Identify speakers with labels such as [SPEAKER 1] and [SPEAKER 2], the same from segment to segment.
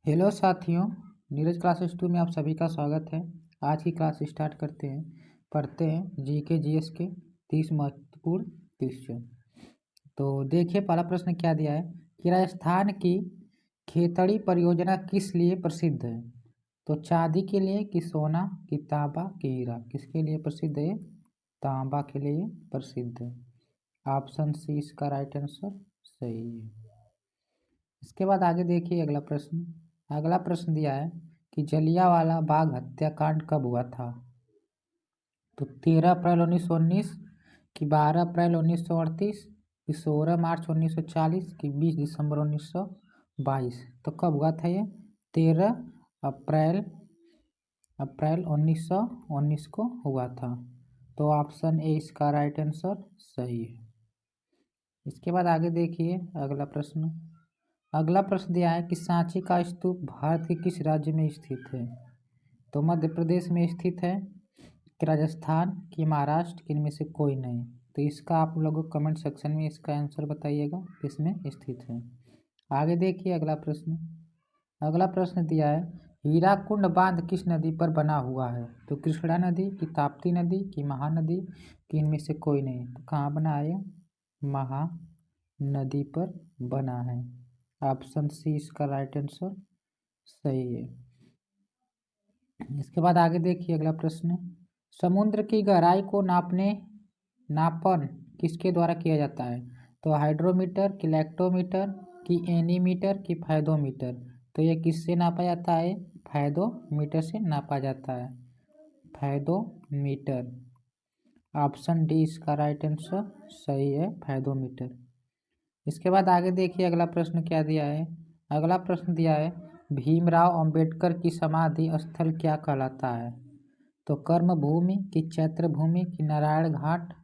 [SPEAKER 1] Hello साथियों, Neeraj classes 2 में आप सभी का स्वागत है। आज की क्लास स्टार्ट करते हैं। पढ़ते हैं जीके जीएस के 30 महत्वपूर्ण क्वेश्चन। तो देखिए पहला प्रश्न क्या दिया है कि राजस्थान की खेतड़ी परियोजना किस लिए प्रसिद्ध है। तो चांदी के लिए कि सोना कि तांबा कि हीरा, किसके लिए प्रसिद्ध है? तांबा के लिए प्रसिद्ध है। ऑप्शन सी इसका राइट आंसर सही है। इसके बाद आगे देखिए अगला प्रश्न दिया है कि जलियांवाला बाग हत्याकांड कब हुआ था। तो 13 अप्रैल 1919 कि 12 अप्रैल 1938 कि 16 मार्च 1940 कि 20 दिसंबर 1922। तो कब हुआ था ये? 13 अप्रैल 1919 को हुआ था। तो ऑप्शन ए इसका राइट आंसर सही है। इसके बाद आगे देखिए अगला प्रश्न दिया है कि सांची का स्तूप भारत के किस राज्य में स्थित है। तो मध्य प्रदेश में स्थित है कि राजस्थान कि महाराष्ट्र कि इनमें से कोई नहीं। तो इसका आप लोग कमेंट सेक्शन में इसका आंसर बताइएगा किसमें स्थित है। आगे देखिए अगला प्रश्न दिया है हीराकुंड बांध किस नदी पर बना हुआ है। तो कृष्णा नदी कि ताप्ती नदी कि महानदी कि इनमें से कोई नहीं। तो कहाँ बना है? महानदी पर बना है। ऑप्शन सी इसका राइट आंसर सही है। इसके बाद आगे देखिए अगला प्रश्न समुद्र की गहराई को नापन किसके द्वारा किया जाता है। तो हाइड्रोमीटर कि लैक्टोमीटर कि एनीमीटर कि फायदोमीटर। तो ये किससे नापा जाता है? फायदोमीटर से नापा जाता है। फायदोमीटर। ऑप्शन डी इसका राइट आंसर सही है, फायदोमीटर। इसके बाद आगे देखिए अगला प्रश्न क्या दिया है। अगला प्रश्न दिया है भीमराव अंबेडकर की समाधि स्थल क्या कहलाता है। तो कर्म भूमि कि चैत्र भूमि कि नारायण घाट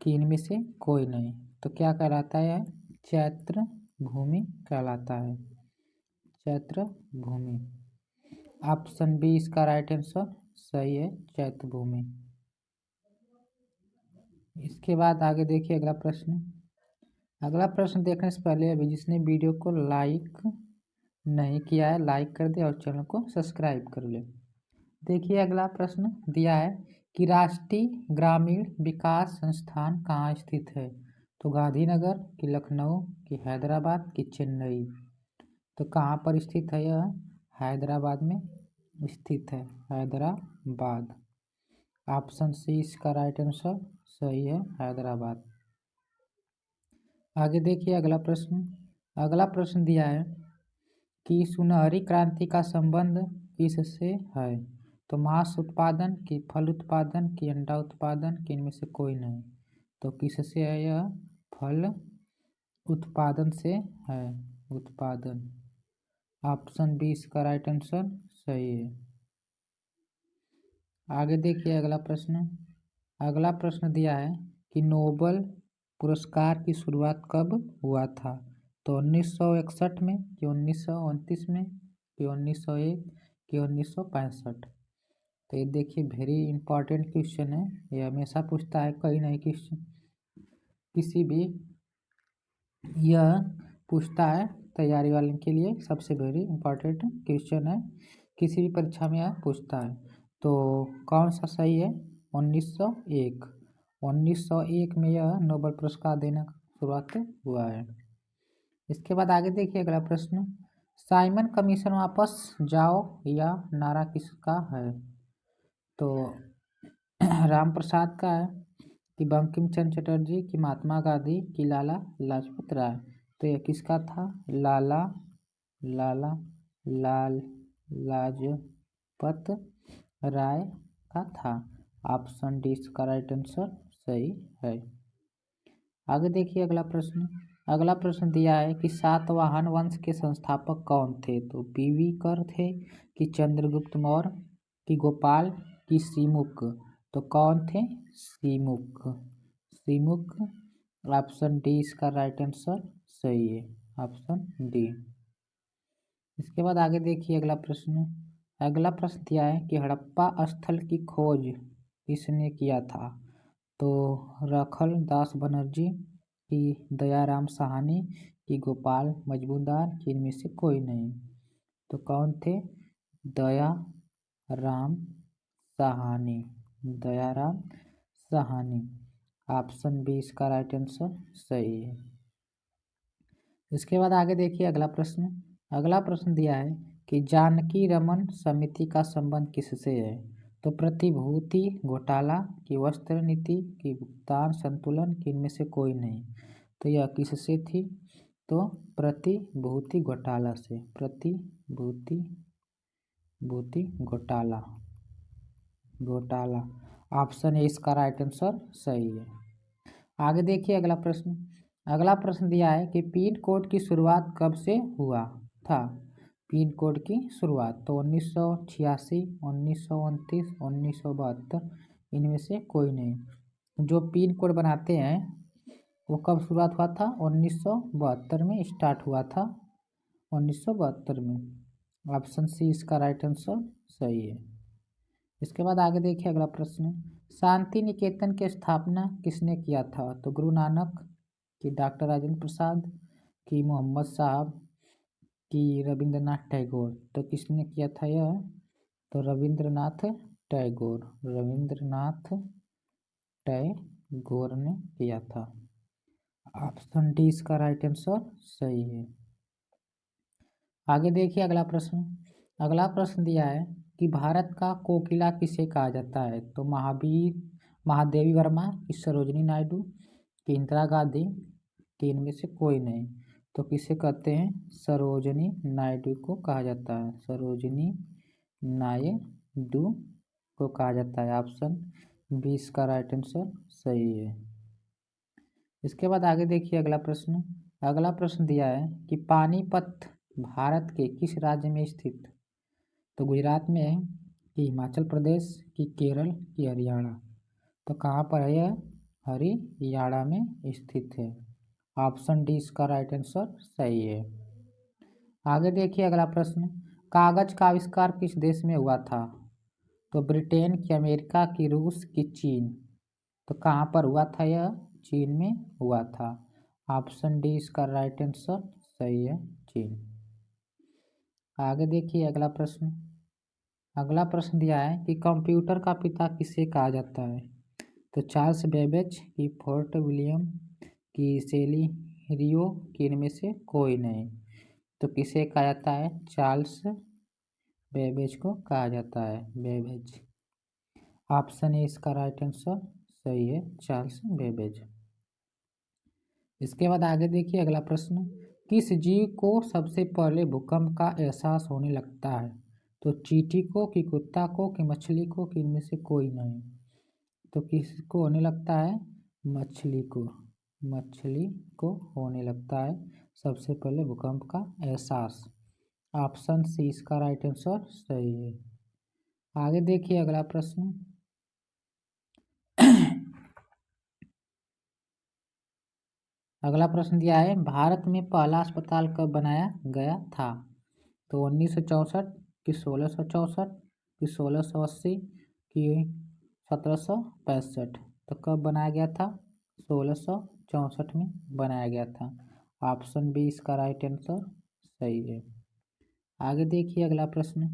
[SPEAKER 1] कि इनमें से कोई नहीं। तो क्या कहलाता है? चैत्र भूमि कहलाता है। चैत्र भूमि। ऑप्शन बी इसका राइट आंसर सही है, चैत्र भूमि। इसके बाद आगे देखिए अगला प्रश्न देखने से पहले अभी जिसने वीडियो को लाइक नहीं किया है लाइक कर दे और चैनल को सब्सक्राइब कर ले। देखिए अगला प्रश्न दिया है कि राष्ट्रीय ग्रामीण विकास संस्थान कहाँ स्थित है। तो गांधीनगर कि लखनऊ कि हैदराबाद कि चेन्नई। तो कहाँ पर स्थित है यह? हैदराबाद में स्थित है, हैदराबाद। ऑप्शन सी इसका राइट आंसर सही है, हैदराबाद। आगे देखिए अगला प्रश्न दिया है कि सुनहरी क्रांति का संबंध किससे है। तो मांस उत्पादन कि फल उत्पादन कि अंडा उत्पादन कि इनमें से कोई नहीं। तो किससे है यह? फल उत्पादन से है, उत्पादन। ऑप्शन बी इसका राइट आंसर सही है। आगे देखिए अगला प्रश्न दिया है कि नोबेल पुरस्कार की शुरुआत कब हुआ था। तो 1961 में कि 1929 में कि 1901 कि 1965। तो ये देखिए वेरी इंपॉर्टेंट क्वेश्चन है, ये हमेशा पूछता है कहीं नहीं किसी भी यह पूछता है तैयारी वाले के लिए सबसे वेरी इंपॉर्टेंट क्वेश्चन है, किसी भी परीक्षा में यह पूछता है। तो कौन सा सही है? 1901 में यह नोबेल पुरस्कार देना शुरुआत हुआ है। इसके बाद आगे देखिए अगला प्रश्न साइमन कमीशन वापस जाओ या नारा किसका है। तो राम प्रसाद का है कि बंकिम चंद्र चटर्जी कि महात्मा गांधी कि लाला लाजपत राय। तो यह किसका था? लाला लाजपत राय का था। ऑप्शन डी इसका राइट आंसर सही है। आगे देखिए अगला प्रश्न दिया है कि सातवाहन वंश के संस्थापक कौन थे। तो बीवीकर थे कि चंद्रगुप्त मौर्य कि गोपाल कि सीमुक। तो कौन थे? सीमुक। ऑप्शन डी इसका राइट आंसर सही है, ऑप्शन डी। इसके बाद आगे देखिए अगला प्रश्न दिया है कि हड़प्पा स्थल की खोज किसने किया था। तो रखल दास बनर्जी कि दयाराम साहनी कि गोपाल मजूमदार कि इनमें से कोई नहीं। तो कौन थे? दया राम साहनी, दयाराम साहनी। ऑप्शन बी इसका राइट आंसर सही है। इसके बाद आगे देखिए अगला प्रश्न। अगला प्रश्न दिया है कि जानकी रमन समिति का संबंध किससे है? तो प्रतिभूति घोटाला की वस्त्र नीति की भुगतान संतुलन की इनमें से कोई नहीं। तो यह किससे थी? तो प्रतिभूति घोटाला से, प्रतिभूति घोटाला, घोटाला। ऑप्शन ए इसका राइट आंसर सही है। आगे देखिए अगला प्रश्न। अगला प्रश्न दिया है कि पिन कोड की शुरुआत कब से हुआ था? पिन कोड की शुरुआत तो 1986, 1929, 1972 इनमें से कोई नहीं। जो पिन कोड बनाते हैं वो कब शुरुआत हुआ था? 1972 में स्टार्ट हुआ था, 1972 में। ऑप्शन सी इसका राइट आंसर सही है। इसके बाद आगे देखिए अगला प्रश्न। शांति निकेतन की स्थापना किसने किया था? तो गुरु नानक की, डॉक्टर राजेंद्र प्रसाद की, मोहम्मद साहब की, रविंद्रनाथ टैगोर। तो किसने किया था यह? तो रविंद्रनाथ टैगोर, रविंद्रनाथ टैगोर ने किया था। ऑप्शन डी इसका राइट आंसर सही है। आगे देखिए अगला प्रश्न। अगला प्रश्न दिया है कि भारत का कोकिला किसे कहा जाता है? तो महादेवी वर्मा की, सरोजिनी नायडू की, इंदिरा गांधी की, इनमें से कोई नहीं। तो किसे कहते हैं? सरोजिनी नायडू को कहा जाता है, सरोजिनी नायडू को कहा जाता है। ऑप्शन बी इसका राइट आंसर सही है। इसके बाद आगे देखिए अगला प्रश्न। अगला प्रश्न दिया है कि पानीपत भारत के किस राज्य में स्थित? तो गुजरात में है कि हिमाचल प्रदेश की, केरल की, हरियाणा? तो कहाँ पर है यह? हरियाणा में स्थित है। ऑप्शन डी इसका राइट आंसर सही है। आगे देखिए अगला प्रश्न। कागज का आविष्कार किस देश में हुआ था? तो ब्रिटेन की, अमेरिका की, रूस की, चीन? तो कहाँ पर हुआ था यह? चीन में हुआ था। ऑप्शन डी इसका राइट आंसर सही है, चीन। आगे देखिए अगला प्रश्न। अगला प्रश्न दिया है कि कंप्यूटर का पिता किसे कहा जाता है? तो चार्ल्स बेबेज की, फोर्ट विलियम की, सेली रियो की, इनमें से कोई नहीं। तो किसे कहा जाता है? चार्ल्स बेबेज को कहा जाता है, बेबेज। ऑप्शन ए इसका राइट आंसर सही है, चार्ल्स बेबेज। इसके बाद आगे देखिए अगला प्रश्न। किस जीव को सबसे पहले भूकंप का एहसास होने लगता है? तो चींटी को, कि कुत्ता को, कि मछली को, कि इनमें से कोई नहीं। तो किसको होने लगता है? मछली को, मछली को होने लगता है सबसे पहले भूकंप का एहसास। ऑप्शन सी इसका राइट आंसर सही है। आगे देखिए अगला प्रश्न। अगला प्रश्न दिया है भारत में पहला अस्पताल कब बनाया गया था? तो 1964 कि 1664 कि 1680 कि 1765? तो कब बनाया गया था? 1664 में बनाया गया था। ऑप्शन बी इसका राइट आंसर सही है। आगे देखिए अगला प्रश्न।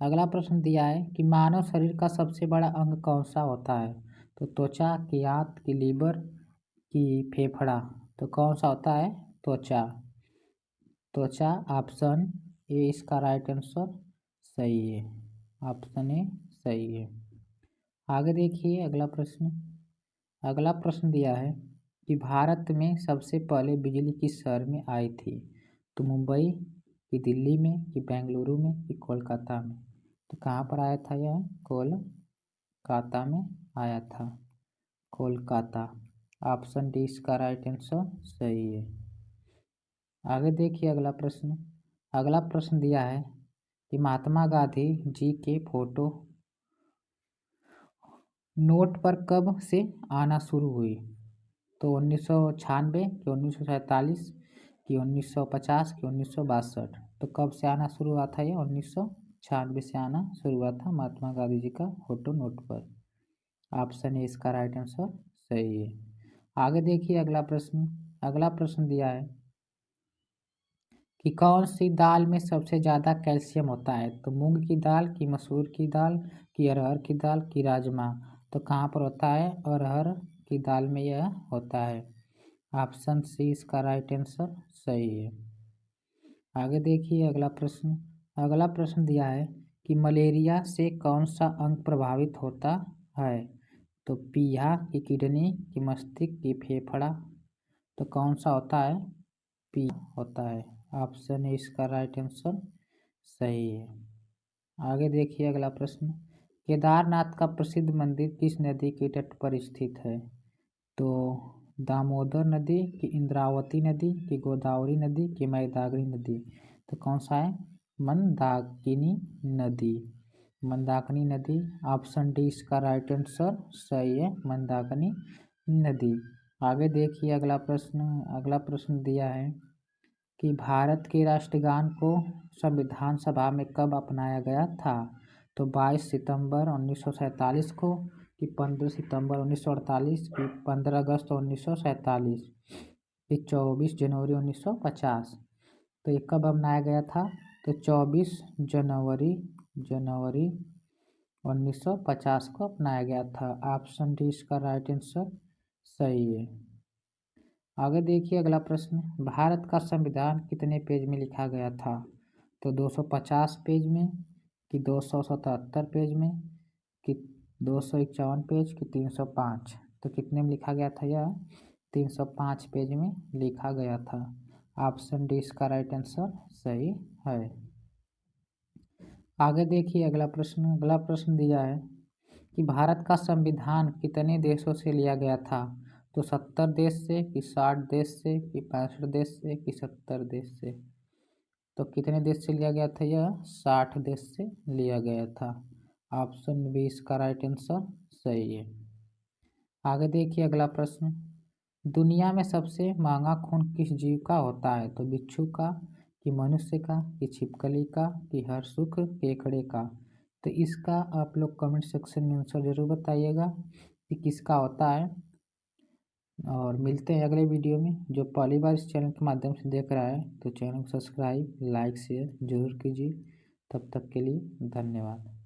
[SPEAKER 1] अगला प्रश्न दिया है कि मानव शरीर का सबसे बड़ा अंग कौन सा होता है? तो त्वचा, की आंत, की लीवर, की फेफड़ा? तो कौन सा होता है? त्वचा, त्वचा। ऑप्शन ए इसका राइट आंसर सही है, ऑप्शन ए सही है। आगे देखिए अगला प्रश्न। अगला प्रश्न दिया है कि भारत में सबसे पहले बिजली किस शहर में आई थी? तो मुंबई, कि दिल्ली में, कि बेंगलुरु में, कि कोलकाता में? तो कहाँ पर आया था यह? कोलकाता में आया था, कोलकाता। ऑप्शन डी इसका राइट आंसर सही है। आगे देखिए अगला प्रश्न। अगला प्रश्न दिया है कि महात्मा गांधी जी के फोटो नोट पर कब से आना शुरू हुई? तो 1996 कि 1947 कि 1950 कि 1962? तो कब से आना शुरू हुआ था ये? 1996 से आना शुरू हुआ था महात्मा गांधी जी का फोटो नोट पर। ऑप्शन ए इसका राइट आंसर सही है। आगे देखिए अगला प्रश्न। अगला प्रश्न दिया है कि कौन सी दाल में सबसे ज़्यादा कैल्शियम होता है? तो मूंग की दाल, की मसूर की दाल, की अरहर की दाल, की राजमा। तो कहाँ पर होता है? अरहर की दाल में यह होता है। ऑप्शन सी इसका राइट आंसर सही है। आगे देखिए अगला प्रश्न। अगला प्रश्न दिया है कि मलेरिया से कौन सा अंग प्रभावित होता है? तो पीहा, की किडनी, की मस्तिष्क, की फेफड़ा। तो कौन सा होता है? पी होता है। ऑप्शन ए इसका राइट आंसर सही है। आगे देखिए अगला प्रश्न। केदारनाथ का प्रसिद्ध मंदिर किस नदी के तट पर स्थित है? तो दामोदर नदी, की इंद्रावती नदी, की गोदावरी नदी, की मैदागिनी नदी। तो कौन सा है? मंदाकिनी नदी। मंदाकिनी नदी। ऑप्शन डी इसका राइट आंसर सही है, मंदाकिनी नदी। आगे देखिए अगला प्रश्न। अगला प्रश्न दिया है कि भारत के राष्ट्रगान को संविधान सभा में कब अपनाया गया था? तो 22 सितंबर 1947 को, कि 15 सितंबर 1948, कि 15 अगस्त 1947, कि 24 जनवरी 1950। तो ये कब अपनाया गया था? तो 24 जनवरी 1950 को अपनाया गया था। ऑप्शन डी इसका राइट आंसर सही है। आगे देखिए अगला प्रश्न। भारत का संविधान कितने पेज में लिखा गया था? तो 250 पेज में, कि 277 पेज में, कि 251 पेज, कि 305। तो कितने में लिखा गया था यह? 305 पेज में लिखा गया था। ऑप्शन डी इसका राइट आंसर सही है। आगे देखिए अगला प्रश्न। अगला प्रश्न दिया है कि भारत का संविधान कितने देशों से लिया गया था? तो 70 देश से, कि 60 देश से, कि 65 देश से, कि 70 देश से। तो कितने देश से लिया गया था यह? 60 देश से लिया गया था। ऑप्शन बी इसका राइट आंसर सही है। आगे देखिए अगला प्रश्न। दुनिया में सबसे महंगा खून किस जीव का होता है? तो बिच्छू का, कि मनुष्य का, कि छिपकली का, कि हरसुख केकड़े का। तो इसका आप लोग कमेंट सेक्शन में आंसर जरूर बताइएगा कि किसका होता है। और मिलते हैं अगले वीडियो में। जो पहली बार इस चैनल के माध्यम से देख रहा है तो चैनल को सब्सक्राइब, लाइक, शेयर जरूर कीजिए। तब तक के लिए धन्यवाद।